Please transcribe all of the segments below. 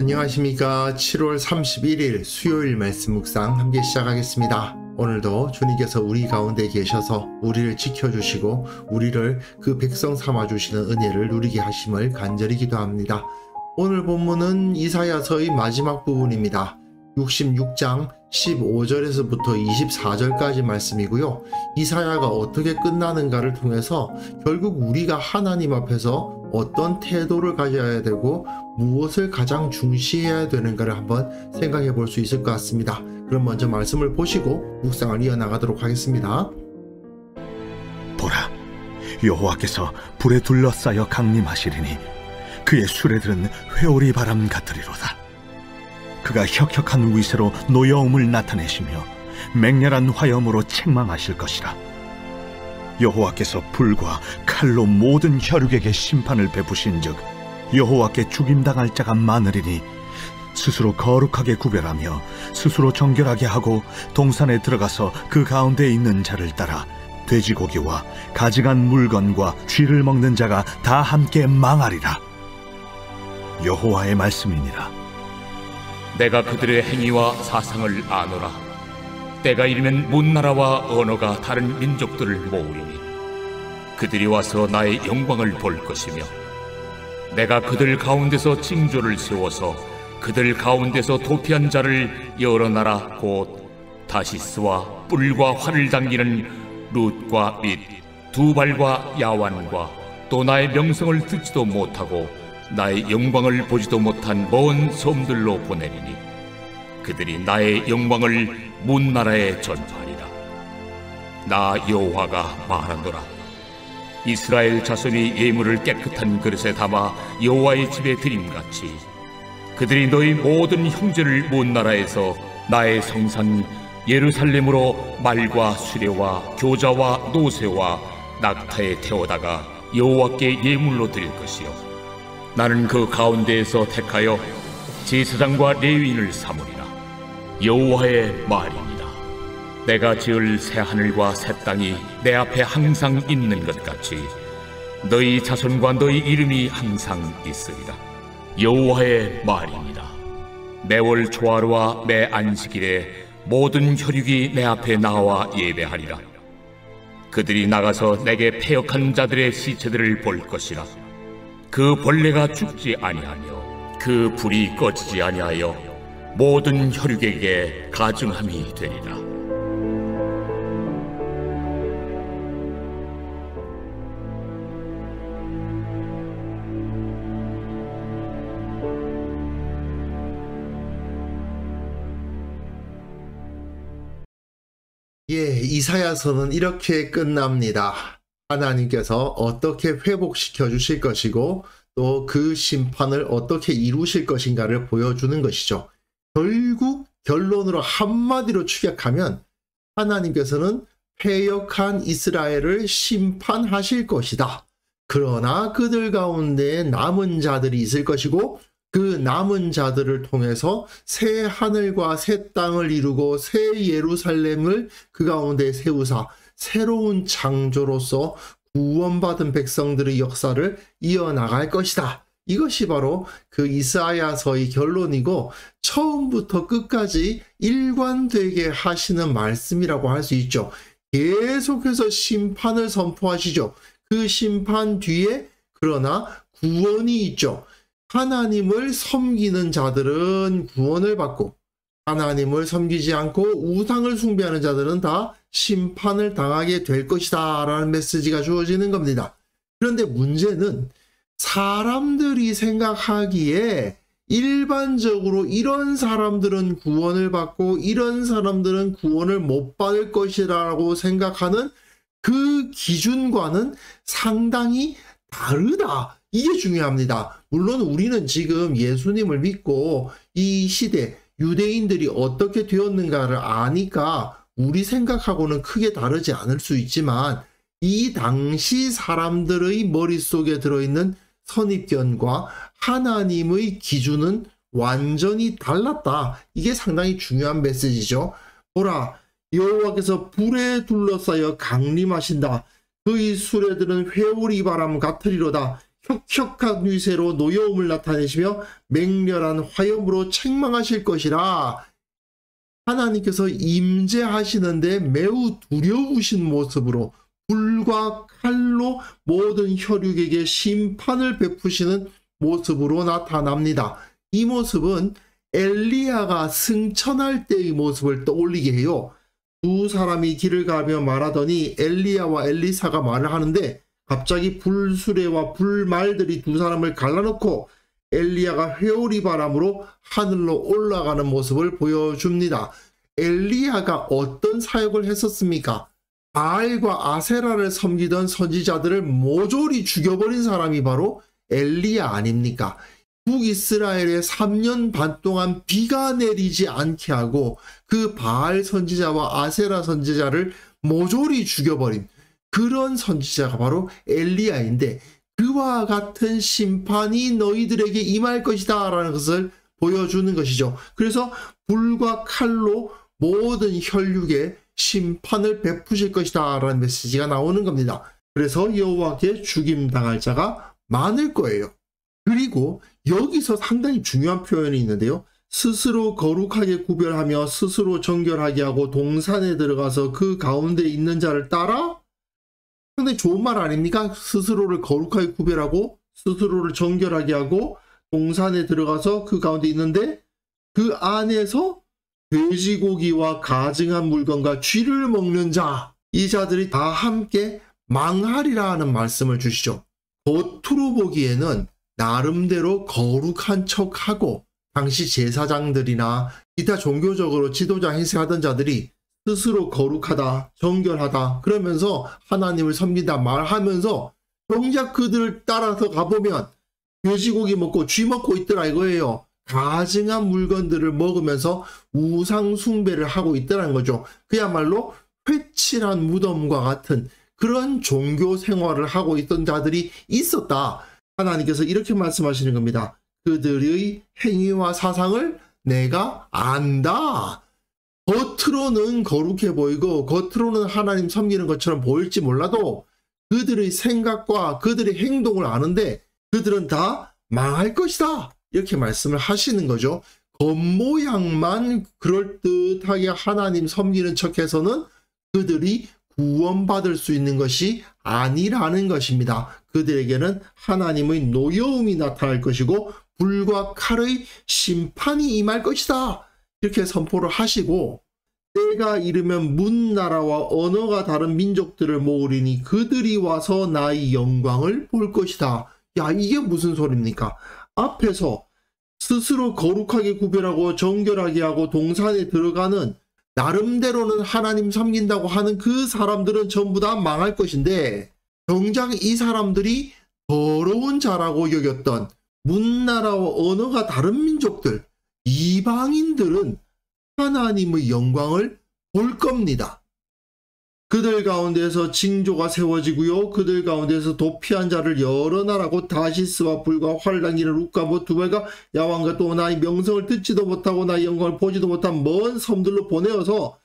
안녕하십니까. 7월 31일 수요일 말씀 묵상 함께 시작하겠습니다. 오늘도 주님께서 우리 가운데 계셔서 우리를 지켜주시고 우리를 그 백성 삼아주시는 은혜를 누리게 하심을 간절히 기도합니다. 오늘 본문은 이사야서의 마지막 부분입니다. 66장 15절에서부터 24절까지 말씀이고요. 이사야가 어떻게 끝나는가를 통해서 결국 우리가 하나님 앞에서 어떤 태도를 가져야 되고 무엇을 가장 중시해야 되는가를 한번 생각해 볼 수 있을 것 같습니다. 그럼 먼저 말씀을 보시고 묵상을 이어나가도록 하겠습니다. 보라, 여호와께서 불에 둘러싸여 강림하시리니 그의 수레들은 회오리 바람 같으리로다. 그가 혁혁한 위세로 노여움을 나타내시며 맹렬한 화염으로 책망하실 것이라. 여호와께서 불과 칼로 모든 혈육에게 심판을 베푸신즉 여호와께 죽임당할 자가 많으리니 스스로 거룩하게 구별하며 스스로 정결하게 하고 동산에 들어가서 그 가운데 있는 자를 따라 돼지고기와 가증한 물건과 쥐를 먹는 자가 다 함께 망하리라. 여호와의 말씀이니라. 내가 그들의 행위와 사상을 아노라. 때가 이르면 문 나라와 언어가 다른 민족들을 모으리니 그들이 와서 나의 영광을 볼 것이며 내가 그들 가운데서 징조를 세워서 그들 가운데서 도피한 자를 여러 나라 곧 다시스와 뿔과 활을 당기는 룻과 밋, 두발과 야완과 또 나의 명성을 듣지도 못하고 나의 영광을 보지도 못한 먼 섬들로 보내리니 그들이 나의 영광을 문 나라에 전파하리라. 나 여호와가 말하노라. 이스라엘 자손이 예물을 깨끗한 그릇에 담아 여호와의 집에 드림같이 그들이 너희 모든 형제를 문 나라에서 나의 성산 예루살렘으로 말과 수레와 교자와 노새와 낙타에 태워다가 여호와께 예물로 드릴 것이요 나는 그 가운데에서 택하여 제사장과 레위인을 삼으리라. 여호와의 말입니다. 내가 지을 새 하늘과 새 땅이 내 앞에 항상 있는 것 같이 너희 자손과 너희 이름이 항상 있으리라. 여호와의 말입니다. 매월 초하루와 매 안식일에 모든 혈육이 내 앞에 나와 예배하리라. 그들이 나가서 내게 패역한 자들의 시체들을 볼 것이라. 그 벌레가 죽지 아니하며 그 불이 꺼지지 아니하여 모든 혈육에게 가증함이 되리라. 이사야서는 이렇게 끝납니다. 하나님께서 어떻게 회복시켜 주실 것이고 또 그 심판을 어떻게 이루실 것인가를 보여주는 것이죠. 결국 결론으로 한마디로 축약하면 하나님께서는 패역한 이스라엘을 심판하실 것이다. 그러나 그들 가운데 남은 자들이 있을 것이고 그 남은 자들을 통해서 새 하늘과 새 땅을 이루고 새 예루살렘을 그 가운데 세우사 새로운 창조로서 구원받은 백성들의 역사를 이어나갈 것이다. 이것이 바로 그 이사야서의 결론이고 처음부터 끝까지 일관되게 하시는 말씀이라고 할 수 있죠. 계속해서 심판을 선포하시죠. 그 심판 뒤에 그러나 구원이 있죠. 하나님을 섬기는 자들은 구원을 받고 하나님을 섬기지 않고 우상을 숭배하는 자들은 다 심판을 당하게 될 것이다 라는 메시지가 주어지는 겁니다. 그런데 문제는 사람들이 생각하기에 일반적으로 이런 사람들은 구원을 받고 이런 사람들은 구원을 못 받을 것이라고 생각하는 그 기준과는 상당히 다르다. 이게 중요합니다. 물론 우리는 지금 예수님을 믿고 이 시대 유대인들이 어떻게 되었는가를 아니까 우리 생각하고는 크게 다르지 않을 수 있지만 이 당시 사람들의 머릿속에 들어있는 선입견과 하나님의 기준은 완전히 달랐다. 이게 상당히 중요한 메시지죠. 보라, 여호와께서 불에 둘러싸여 강림하신다. 그의 수레들은 회오리 바람 같으리로다. 혁혁한 위세로 노여움을 나타내시며 맹렬한 화염으로 책망하실 것이라. 하나님께서 임재하시는데 매우 두려우신 모습으로 불과 칼로 모든 혈육에게 심판을 베푸시는 모습으로 나타납니다. 이 모습은 엘리야가 승천할 때의 모습을 떠올리게 해요. 두 사람이 길을 가며 말하더니 엘리야와 엘리사가 말을 하는데 갑자기 불수레와 불말들이 두 사람을 갈라놓고 엘리야가 회오리 바람으로 하늘로 올라가는 모습을 보여줍니다. 엘리야가 어떤 사역을 했었습니까? 바알과 아세라를 섬기던 선지자들을 모조리 죽여버린 사람이 바로 엘리야 아닙니까? 북이스라엘에 3년 반 동안 비가 내리지 않게 하고 그 바알 선지자와 아세라 선지자를 모조리 죽여버린 그런 선지자가 바로 엘리야인데, 그와 같은 심판이 너희들에게 임할 것이다 라는 것을 보여주는 것이죠. 그래서 불과 칼로 모든 혈육에 심판을 베푸실 것이다 라는 메시지가 나오는 겁니다. 그래서 여호와께 죽임당할 자가 많을 거예요. 그리고 여기서 상당히 중요한 표현이 있는데요. 스스로 거룩하게 구별하며 스스로 정결하게 하고 동산에 들어가서 그 가운데 있는 자를 따라. 상당히 좋은 말 아닙니까? 스스로를 거룩하게 구별하고 스스로를 정결하게 하고 동산에 들어가서 그 가운데 있는데 그 안에서 돼지고기와 가증한 물건과 쥐를 먹는 자, 이 자들이 다 함께 망하리라 하는 말씀을 주시죠. 겉으로 보기에는 나름대로 거룩한 척하고 당시 제사장들이나 기타 종교적으로 지도자 행세하던 자들이 스스로 거룩하다, 정결하다 그러면서 하나님을 섬긴다 말하면서 정작 그들을 따라서 가보면 돼지고기 먹고 쥐 먹고 있더라 이거예요. 가증한 물건들을 먹으면서 우상 숭배를 하고 있더라는 거죠. 그야말로 회칠한 무덤과 같은 그런 종교 생활을 하고 있던 자들이 있었다. 하나님께서 이렇게 말씀하시는 겁니다. 그들의 행위와 사상을 내가 안다. 겉으로는 거룩해 보이고 겉으로는 하나님 섬기는 것처럼 보일지 몰라도 그들의 생각과 그들의 행동을 아는데 그들은 다 망할 것이다. 이렇게 말씀을 하시는 거죠. 겉모양만 그럴듯하게 하나님 섬기는 척해서는 그들이 구원받을 수 있는 것이 아니라는 것입니다. 그들에게는 하나님의 노여움이 나타날 것이고 불과 칼의 심판이 임할 것이다. 이렇게 선포를 하시고, 때가 이르면 문나라와 언어가 다른 민족들을 모으리니 그들이 와서 나의 영광을 볼 것이다. 야, 이게 무슨 소리입니까? 앞에서 스스로 거룩하게 구별하고 정결하게 하고 동산에 들어가는 나름대로는 하나님 섬긴다고 하는 그 사람들은 전부 다 망할 것인데, 정작 이 사람들이 더러운 자라고 여겼던 문나라와 언어가 다른 민족들, 이방인들은 하나님의 영광을 볼 겁니다. 그들 가운데서 징조가 세워지고요. 그들 가운데서 도피한 자를 여러 나라고 다시스와 불과 활랑이를 룻과 두발과 야왕과 또 나의 명성을 듣지도 못하고 나의 영광을 보지도 못한 먼 섬들로 보내어서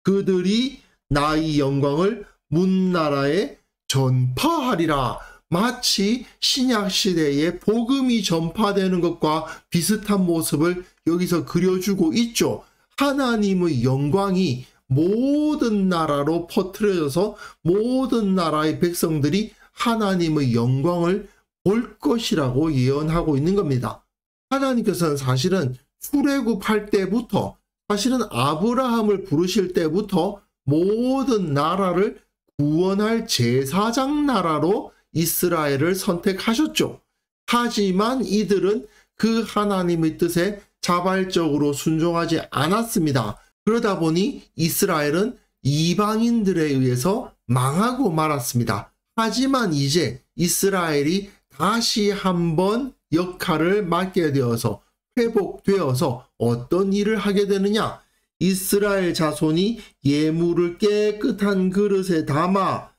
그들이 나의 영광을 문나라에 전파하리라. 마치 신약시대에 복음이 전파되는 것과 비슷한 모습을 여기서 그려주고 있죠. 하나님의 영광이 모든 나라로 퍼뜨려져서 모든 나라의 백성들이 하나님의 영광을 볼 것이라고 예언하고 있는 겁니다. 하나님께서는 사실은 출애굽할 때부터, 사실은 아브라함을 부르실 때부터 모든 나라를 구원할 제사장 나라로 이스라엘을 선택하셨죠. 하지만 이들은 그 하나님의 뜻에 자발적으로 순종하지 않았습니다. 그러다 보니 이스라엘은 이방인들에 의해서 망하고 말았습니다. 하지만 이제 이스라엘이 다시 한번 역할을 맡게 되어서 회복되어서 어떤 일을 하게 되느냐? 이스라엘 자손이 예물을 깨끗한 그릇에 담아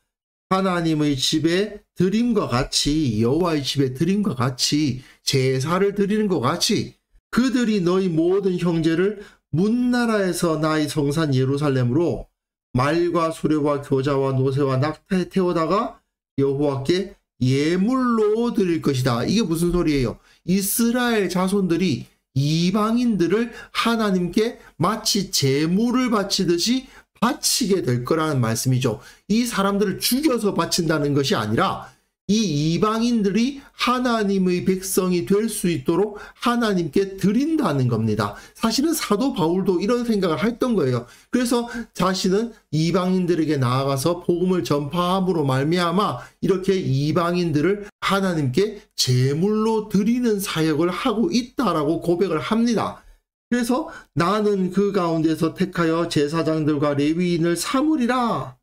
하나님의 집에 드림과 같이, 여호와의 집에 드림과 같이, 제사를 드리는 것 같이 그들이 너희 모든 형제를 문나라에서 나의 성산 예루살렘으로 말과 수레와 교자와 노새와 낙타에 태우다가 여호와께 예물로 드릴 것이다. 이게 무슨 소리예요? 이스라엘 자손들이 이방인들을 하나님께 마치 제물을 바치듯이 바치게 될 거라는 말씀이죠. 이 사람들을 죽여서 바친다는 것이 아니라 이 이방인들이 하나님의 백성이 될 수 있도록 하나님께 드린다는 겁니다. 사실은 사도 바울도 이런 생각을 했던 거예요. 그래서 자신은 이방인들에게 나아가서 복음을 전파함으로 말미암아 이렇게 이방인들을 하나님께 제물로 드리는 사역을 하고 있다라고 고백을 합니다. 그래서 나는 그 가운데서 택하여 제사장들과 레위인을 삼으리라.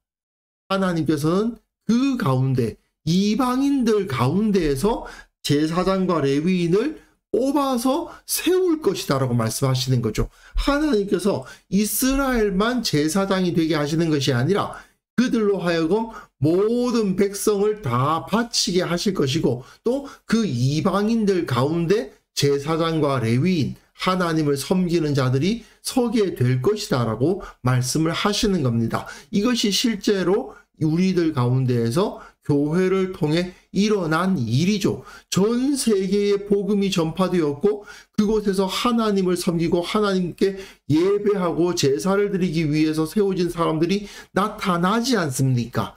하나님께서는 그 가운데 이방인들 가운데에서 제사장과 레위인을 뽑아서 세울 것이다 라고 말씀하시는 거죠. 하나님께서 이스라엘만 제사장이 되게 하시는 것이 아니라 그들로 하여금 모든 백성을 다 바치게 하실 것이고 또 그 이방인들 가운데 제사장과 레위인 하나님을 섬기는 자들이 서게 될 것이다 라고 말씀을 하시는 겁니다. 이것이 실제로 우리들 가운데에서 교회를 통해 일어난 일이죠. 전 세계에 복음이 전파되었고 그곳에서 하나님을 섬기고 하나님께 예배하고 제사를 드리기 위해서 세워진 사람들이 나타나지 않습니까?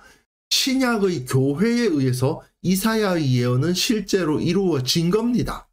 신약의 교회에 의해서 이사야의 예언은 실제로 이루어진 겁니다.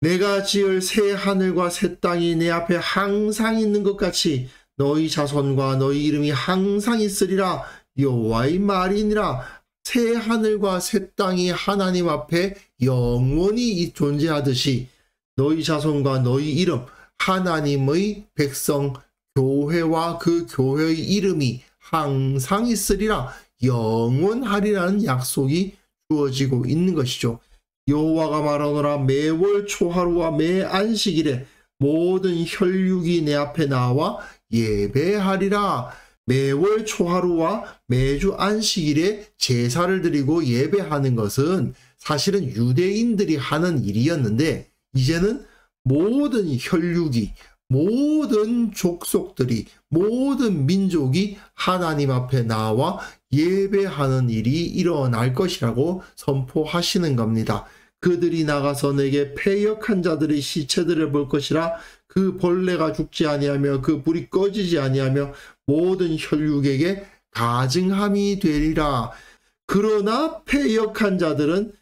내가 지을 새 하늘과 새 땅이 내 앞에 항상 있는 것 같이 너희 자손과 너희 이름이 항상 있으리라. 여호와의 말이니라. 새 하늘과 새 땅이 하나님 앞에 영원히 존재하듯이 너희 자손과 너희 이름, 하나님의 백성, 교회와 그 교회의 이름이 항상 있으리라. 영원하리라는 약속이 주어지고 있는 것이죠. 여호와가 말하노라. 매월 초하루와 매 안식일에 모든 혈육이 내 앞에 나와 예배하리라. 매월 초하루와 매주 안식일에 제사를 드리고 예배하는 것은 사실은 유대인들이 하는 일이었는데 이제는 모든 혈육이, 모든 족속들이, 모든 민족이 하나님 앞에 나와 예배하는 일이 일어날 것이라고 선포하시는 겁니다. 그들이 나가서 내게 패역한 자들의 시체들을 볼 것이라. 그 벌레가 죽지 아니하며 그 불이 꺼지지 아니하며 모든 혈육에게 가증함이 되리라. 그러나 패역한 자들은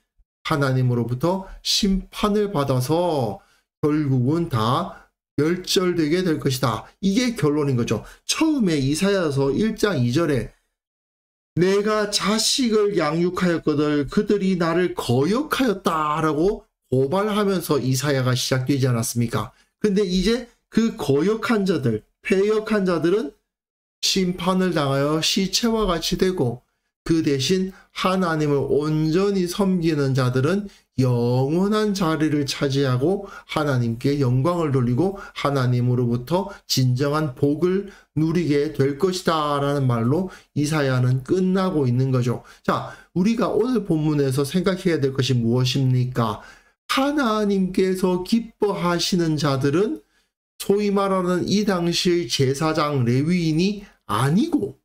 하나님으로부터 심판을 받아서 결국은 다 멸절되게 될 것이다. 이게 결론인 거죠. 처음에 이사야서 1장 2절에 내가 자식을 양육하였거늘 그들이 나를 거역하였다라고 고발하면서 이사야가 시작되지 않았습니까? 근데 이제 그 거역한 자들, 패역한 자들은 심판을 당하여 시체와 같이 되고 그 대신 하나님을 온전히 섬기는 자들은 영원한 자리를 차지하고 하나님께 영광을 돌리고 하나님으로부터 진정한 복을 누리게 될 것이다 라는 말로 이사야는 끝나고 있는 거죠. 자, 우리가 오늘 본문에서 생각해야 될 것이 무엇입니까? 하나님께서 기뻐하시는 자들은 소위 말하는 이 당시의 제사장 레위인이 아니고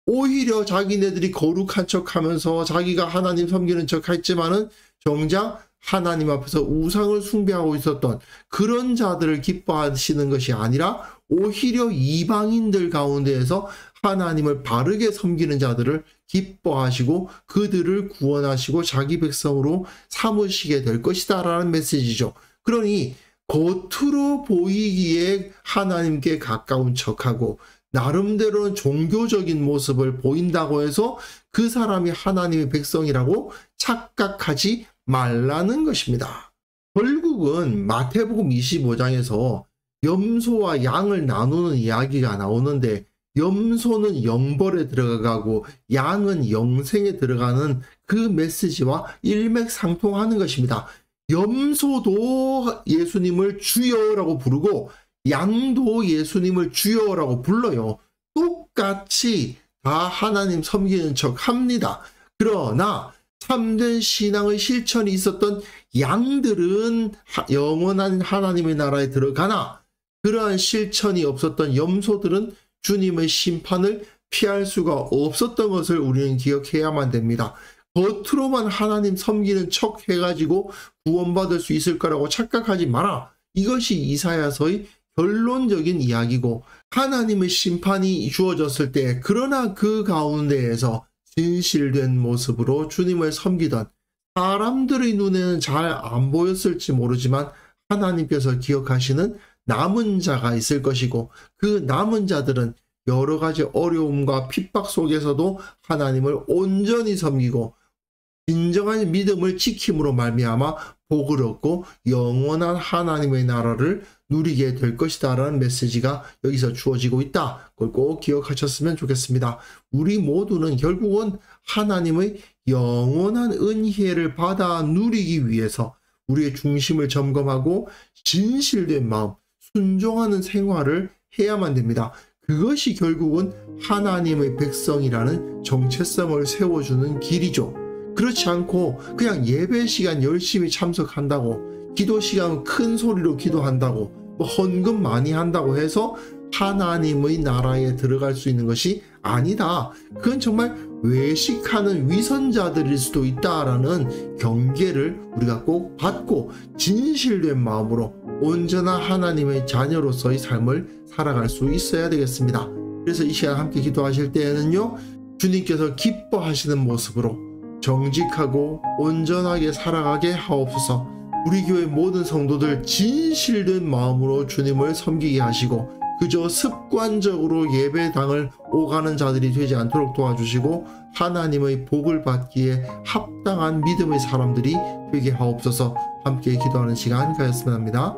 오히려 자기네들이 거룩한 척하면서 자기가 하나님 섬기는 척 했지만은 정작 하나님 앞에서 우상을 숭배하고 있었던 그런 자들을 기뻐하시는 것이 아니라 오히려 이방인들 가운데에서 하나님을 바르게 섬기는 자들을 기뻐하시고 그들을 구원하시고 자기 백성으로 삼으시게 될 것이다 라는 메시지죠. 그러니 겉으로 보이기에 하나님께 가까운 척하고 나름대로는 종교적인 모습을 보인다고 해서 그 사람이 하나님의 백성이라고 착각하지 말라는 것입니다. 결국은 마태복음 25장에서 염소와 양을 나누는 이야기가 나오는데 염소는 영벌에 들어가고 양은 영생에 들어가는 그 메시지와 일맥상통하는 것입니다. 염소도 예수님을 주여라고 부르고 양도 예수님을 주여라고 불러요. 똑같이 다 하나님 섬기는 척 합니다. 그러나 참된 신앙의 실천이 있었던 양들은 영원한 하나님의 나라에 들어가나 그러한 실천이 없었던 염소들은 주님의 심판을 피할 수가 없었던 것을 우리는 기억해야만 됩니다. 겉으로만 하나님 섬기는 척 해가지고 구원받을 수 있을 거라고 착각하지 마라. 이것이 이사야서의 결론적인 이야기고, 하나님의 심판이 주어졌을 때 그러나 그 가운데에서 진실된 모습으로 주님을 섬기던 사람들의 눈에는 잘 안 보였을지 모르지만 하나님께서 기억하시는 남은 자가 있을 것이고, 그 남은 자들은 여러 가지 어려움과 핍박 속에서도 하나님을 온전히 섬기고 진정한 믿음을 지킴으로 말미암아 복을 얻고 영원한 하나님의 나라를 누리게 될 것이다 라는 메시지가 여기서 주어지고 있다. 그걸 꼭 기억하셨으면 좋겠습니다. 우리 모두는 결국은 하나님의 영원한 은혜를 받아 누리기 위해서 우리의 중심을 점검하고 진실된 마음, 순종하는 생활을 해야만 됩니다. 그것이 결국은 하나님의 백성이라는 정체성을 세워주는 길이죠. 그렇지 않고 그냥 예배 시간 열심히 참석한다고, 기도 시간 큰 소리로 기도한다고, 헌금 많이 한다고 해서 하나님의 나라에 들어갈 수 있는 것이 아니다. 그건 정말 외식하는 위선자들일 수도 있다라는 경계를 우리가 꼭 받고 진실된 마음으로 온전한 하나님의 자녀로서의 삶을 살아갈 수 있어야 되겠습니다. 그래서 이 시간 함께 기도하실 때에는요, 주님께서 기뻐하시는 모습으로 정직하고 온전하게 살아가게 하옵소서. 우리 교회 모든 성도들 진실된 마음으로 주님을 섬기게 하시고 그저 습관적으로 예배당을 오가는 자들이 되지 않도록 도와주시고 하나님의 복을 받기에 합당한 믿음의 사람들이 되게 하옵소서. 함께 기도하는 시간 가졌으면 합니다.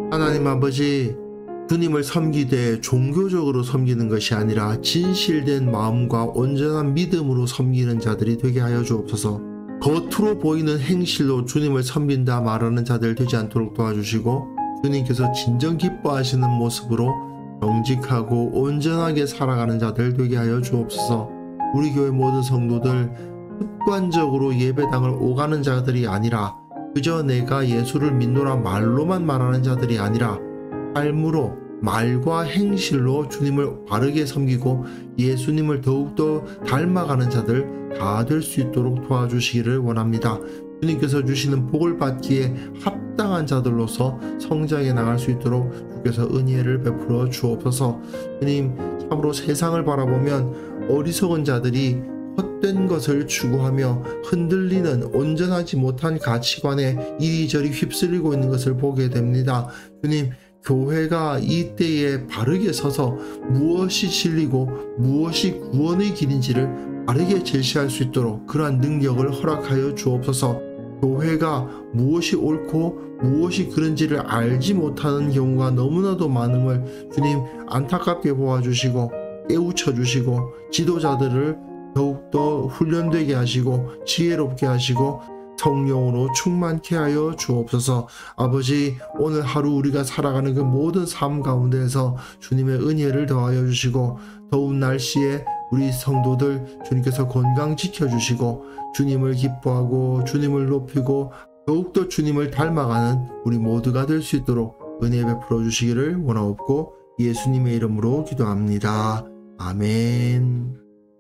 하나님 아버지, 주님을 섬기되 종교적으로 섬기는 것이 아니라 진실된 마음과 온전한 믿음으로 섬기는 자들이 되게 하여 주옵소서. 겉으로 보이는 행실로 주님을 섬긴다 말하는 자들 되지 않도록 도와주시고 주님께서 진정 기뻐하시는 모습으로 정직하고 온전하게 살아가는 자들 되게 하여 주옵소서. 우리 교회 모든 성도들 습관적으로 예배당을 오가는 자들이 아니라 그저 내가 예수를 믿노라 말로만 말하는 자들이 아니라 삶으로 말과 행실로 주님을 바르게 섬기고 예수님을 더욱더 닮아가는 자들 다 될 수 있도록 도와주시기를 원합니다. 주님께서 주시는 복을 받기에 합당한 자들로서 성장해 나갈 수 있도록 주께서 은혜를 베풀어 주옵소서. 주님, 참으로 세상을 바라보면 어리석은 자들이 헛된 것을 추구하며 흔들리는 온전하지 못한 가치관에 이리저리 휩쓸리고 있는 것을 보게 됩니다. 주님, 교회가 이때에 바르게 서서 무엇이 진리고 무엇이 구원의 길인지를 바르게 제시할 수 있도록 그러한 능력을 허락하여 주옵소서. 교회가 무엇이 옳고 무엇이 그런지를 알지 못하는 경우가 너무나도 많은 걸 주님 안타깝게 보아주시고 깨우쳐 주시고 지도자들을 더욱더 훈련되게 하시고 지혜롭게 하시고 성령으로 충만케 하여 주옵소서. 아버지, 오늘 하루 우리가 살아가는 그 모든 삶 가운데에서 주님의 은혜를 더하여 주시고 더운 날씨에 우리 성도들 주님께서 건강 지켜주시고 주님을 기뻐하고 주님을 높이고 더욱더 주님을 닮아가는 우리 모두가 될 수 있도록 은혜 베풀어 주시기를 원하옵고 예수님의 이름으로 기도합니다. 아멘.